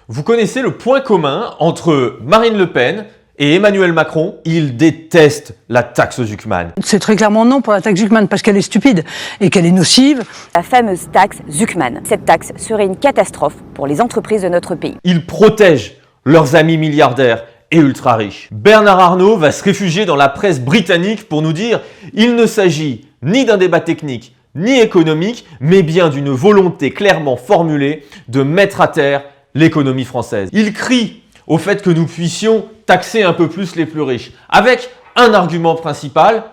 Vous connaissez le point commun entre Marine Le Pen et Emmanuel Macron? Ils détestent la taxe Zuckman. C'est très clairement non pour la taxe Zuckman parce qu'elle est stupide et qu'elle est nocive. La fameuse taxe Zuckman. Cette taxe serait une catastrophe pour les entreprises de notre pays. Ils protègent leurs amis milliardaires et ultra riches. Bernard Arnault va se réfugier dans la presse britannique pour nous dire il ne s'agit ni d'un débat technique ni économique, mais bien d'une volonté clairement formulée de mettre à terre l'économie française. Il crie au fait que nous puissions taxer un peu plus les plus riches, avec un argument principal,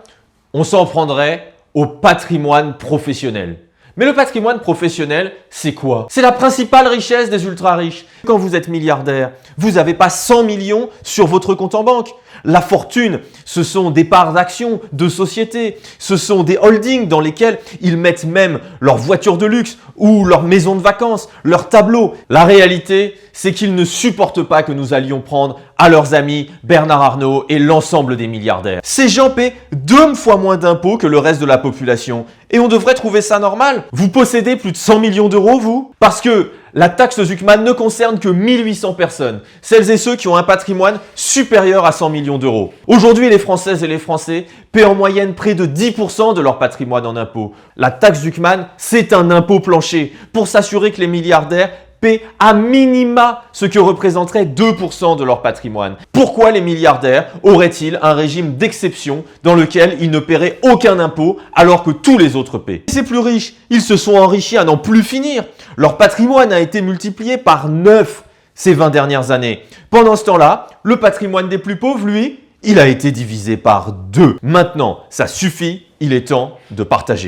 on s'en prendrait au patrimoine professionnel. Mais le patrimoine professionnel, c'est quoi? C'est la principale richesse des ultra-riches. Quand vous êtes milliardaire, vous n'avez pas 100 millions sur votre compte en banque. La fortune, ce sont des parts d'actions de sociétés, ce sont des holdings dans lesquels ils mettent même leurs voitures de luxe ou leurs maisons de vacances, leurs tableaux. La réalité, c'est qu'ils ne supportent pas que nous allions prendre à leurs amis Bernard Arnault et l'ensemble des milliardaires. Ces gens paient 2 fois moins d'impôts que le reste de la population et on devrait trouver ça normal. Vous possédez plus de 100 millions d'euros, vous? Parce que la taxe Zuckman ne concerne que 1800 personnes, celles et ceux qui ont un patrimoine supérieur à 100 millions d'euros. Aujourd'hui, les Françaises et les Français paient en moyenne près de 10% de leur patrimoine en impôts. La taxe Zuckman, c'est un impôt plancher pour s'assurer que les milliardaires paient à minima ce que représenterait 2% de leur patrimoine. Pourquoi les milliardaires auraient-ils un régime d'exception dans lequel ils ne paieraient aucun impôt alors que tous les autres paient? Ces plus riches, ils se sont enrichis à n'en plus finir. Leur patrimoine a été multiplié par 9 ces 20 dernières années. Pendant ce temps-là, le patrimoine des plus pauvres, lui, il a été divisé par 2. Maintenant, ça suffit, il est temps de partager.